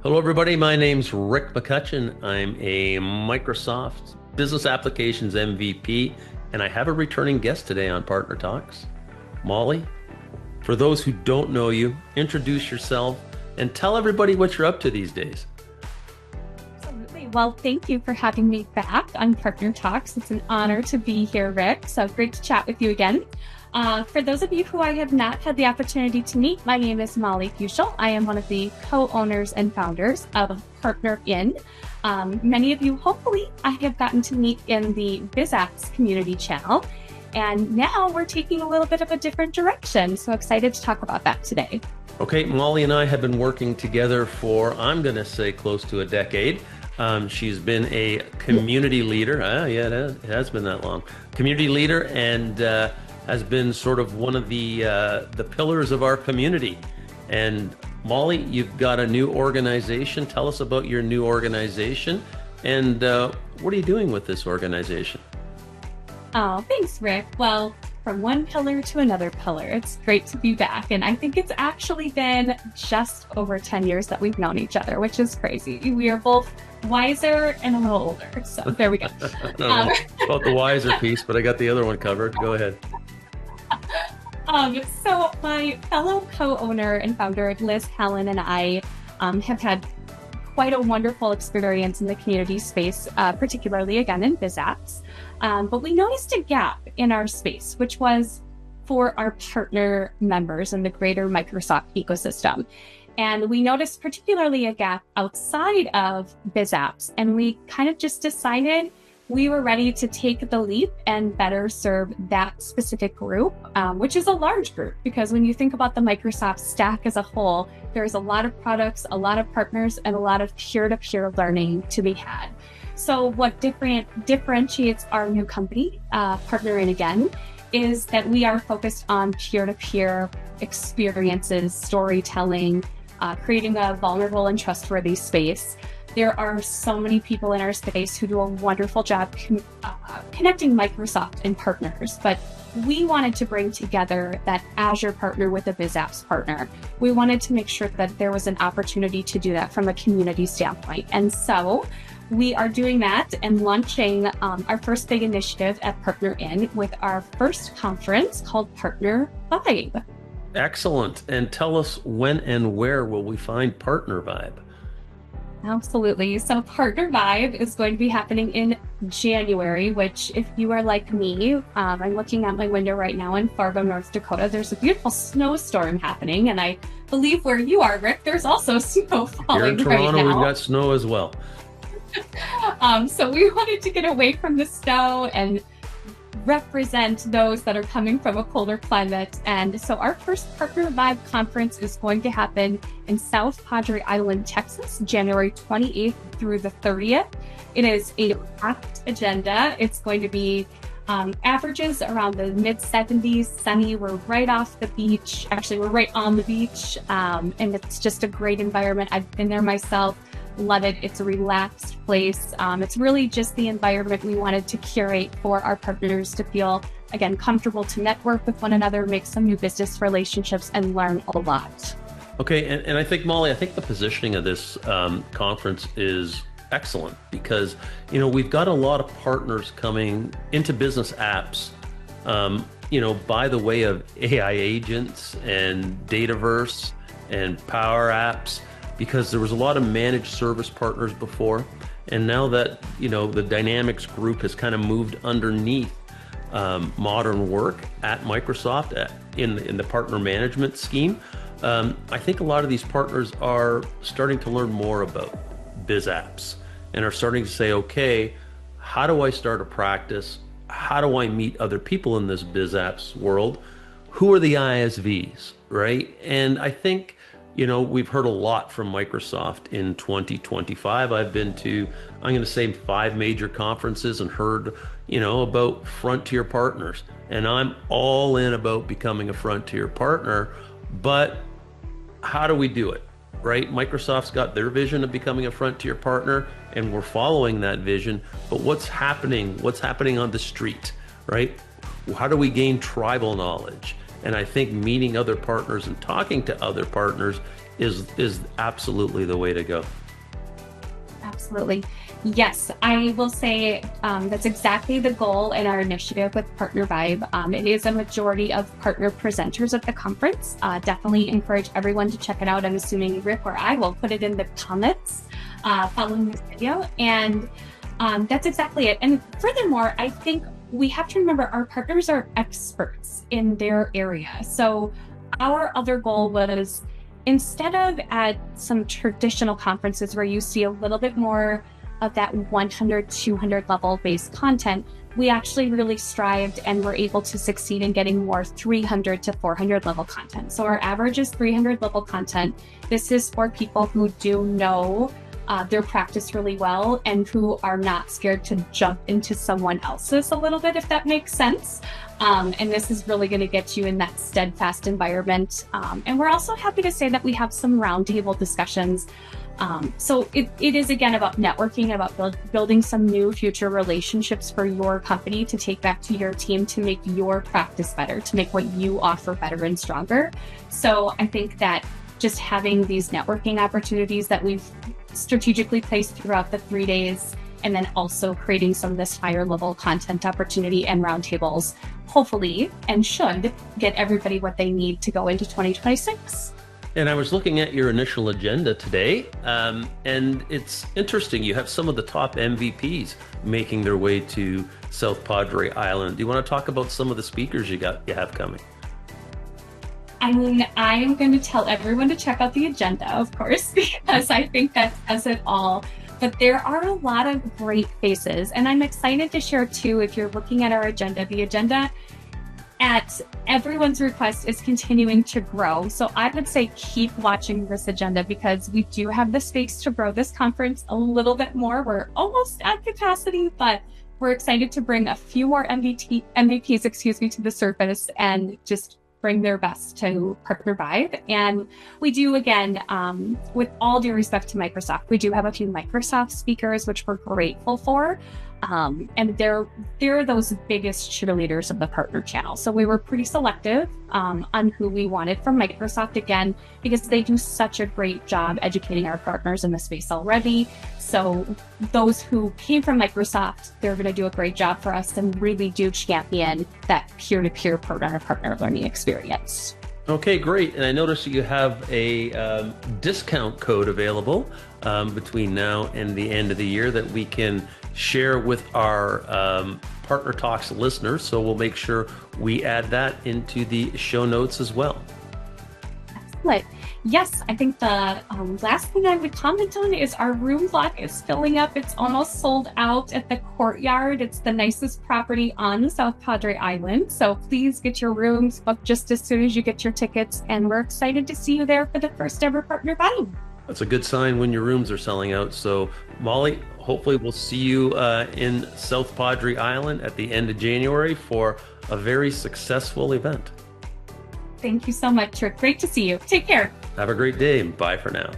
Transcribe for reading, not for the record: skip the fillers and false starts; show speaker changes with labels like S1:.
S1: Hello, everybody. My name's Rick McCutcheon. I'm a Microsoft Business Applications MVP, and I have a returning guest today on Partner Talks. Molly, for those who don't know you, introduce yourself and tell everybody what you're up to these days.
S2: Absolutely. Well, thank you for having me back on Partner Talks. It's an honor to be here, Rick. So great to chat with you again. For those of you who I have not had the opportunity to meet, my name is Molly Fuchsel. I am one of the co-owners and founders of PartnerIn. Many of you, hopefully, I have gotten to meet in the Biz Apps community channel. And now we're taking a little bit of a different direction. So excited to talk about that today.
S1: Okay, Molly and I have been working together for, I'm going to say, close to a decade. She's been a community leader. Yeah, it has been that long. Community leader and has been sort of one of the pillars of our community. And Molly, you've got a new organization. Tell us about your new organization and what are you doing with this organization?
S2: Oh, thanks, Rick. Well, from one pillar to another pillar, it's great to be back. And I think it's actually been just over 10 years that we've known each other, which is crazy. We are both wiser and a little older. So there we go.
S1: I don't know about the wiser piece, but I got the other one covered. Go ahead.
S2: So my fellow co-owner and founder, Liz, Helen, and I have had quite a wonderful experience in the community space, particularly again in Biz Apps. But we noticed a gap in our space, which was for our partner members in the greater Microsoft ecosystem. And we noticed particularly a gap outside of Biz Apps. And we kind of just decided we were ready to take the leap and better serve that specific group, which is a large group, because when you think about the Microsoft stack as a whole, there's a lot of products, a lot of partners, and a lot of peer-to-peer learning to be had. So what differentiates our new company, PartnerIn again, is that we are focused on peer-to-peer experiences, storytelling, creating a vulnerable and trustworthy space. There are so many people in our space who do a wonderful job connecting Microsoft and partners, but we wanted to bring together that Azure partner with a Biz Apps partner. We wanted to make sure that there was an opportunity to do that from a community standpoint. And so we are doing that and launching our first big initiative at PartnerIn with our first conference called Partner Vibe.
S1: Excellent. And tell us when and where will we find Partner Vibe?
S2: Absolutely. So Partner Vibe is going to be happening in January, which if you are like me, I'm looking out my window right now in Fargo, North Dakota. There's a beautiful snowstorm happening. And I believe where you are, Rick, there's also snow falling
S1: Here in
S2: right
S1: Toronto,
S2: now.
S1: we've got snow as well.
S2: So we wanted to get away from the snow and represent those that are coming from a colder climate. And so our first Partner Vibe conference is going to happen in South Padre Island, Texas, January 28th through the 30th. It is a packed agenda. It's going to be averages around the mid 70s, sunny. We're right off the beach. Actually, we're right on the beach. And it's just a great environment. I've been there myself. Love it. It's a relaxed place. It's really just the environment we wanted to curate for our partners to feel, again, comfortable to network with one another, make some new business relationships, and learn a lot.
S1: Okay, and I think, Molly, I think the positioning of this conference is excellent because, we've got a lot of partners coming into business apps, by the way of AI agents and Dataverse and Power Apps, because there was a lot of managed service partners before. And now that, the Dynamics group has kind of moved underneath modern work at Microsoft in the partner management scheme, I think a lot of these partners are starting to learn more about Biz Apps and are starting to say, okay, how do I start a practice? How do I meet other people in this Biz Apps world? Who are the ISVs, right? And I think, we've heard a lot from Microsoft in 2025. I've been to, I'm going to say 5 major conferences and heard, about frontier partners. And I'm all in about becoming a frontier partner, but how do we do it, right? Microsoft's got their vision of becoming a frontier partner and we're following that vision, but what's happening on the street, right? How do we gain tribal knowledge? And I think meeting other partners and talking to other partners is absolutely the way to go.
S2: Absolutely. Yes, I will say that's exactly the goal in our initiative with Partner Vibe. It is a majority of partner presenters at the conference. Definitely encourage everyone to check it out. I'm assuming Rick or I will put it in the comments following this video. And that's exactly it. And furthermore, I think we have to remember our partners are experts in their area. So our other goal was, instead of at some traditional conferences where you see a little bit more of that 100, 200 level based content, we actually really strived and were able to succeed in getting more 300 to 400 level content. So our average is 300 level content. This is for people who do know their practice really well and who are not scared to jump into someone else's a little bit, if that makes sense. And this is really going to get you in that steadfast environment. And we're also happy to say that we have some roundtable discussions. So it is, again, about networking, about building some new future relationships for your company to take back to your team to make your practice better, to make what you offer better and stronger. So I think that just having these networking opportunities that we've strategically placed throughout the 3 days, and then also creating some of this higher level content opportunity and roundtables, hopefully, and should get everybody what they need to go into 2026.
S1: And I was looking at your initial agenda today, and it's interesting. You have some of the top MVPs making their way to South Padre Island. Do you want to talk about some of the speakers you have coming?
S2: I mean, I'm going to tell everyone to check out the agenda, of course, because I think that says it all. But there are a lot of great faces, and I'm excited to share too, if you're looking at our agenda, the agenda at everyone's request is continuing to grow. So I would say keep watching this agenda, because we do have the space to grow this conference a little bit more. We're almost at capacity, but we're excited to bring a few more MVPs, to the surface and just bring their best to Partner Vibe. And we do, again, with all due respect to Microsoft, we do have a few Microsoft speakers, which we're grateful for. And they're those biggest cheerleaders of the partner channel. So we were pretty selective on who we wanted from Microsoft, again, because they do such a great job educating our partners in the space already. So those who came from Microsoft, they're going to do a great job for us and really do champion that peer-to-peer partner learning experience.
S1: Okay, great. And I noticed you have a discount code available between now and the end of the year that we can share with our Partner Talks listeners. So we'll make sure we add that into the show notes as well.
S2: Excellent. Yes, I think the last thing I would comment on is our room block is filling up. It's almost sold out at the Courtyard. It's the nicest property on the South Padre Island. So please get your rooms booked just as soon as you get your tickets. And we're excited to see you there for the first ever Partner Vibe. That's
S1: a good sign when your rooms are selling out. So Molly, hopefully we'll see you in South Padre Island at the end of January for a very successful event.
S2: Thank you so much, Rick. Great to see you. Take care.
S1: Have a great day. Bye for now.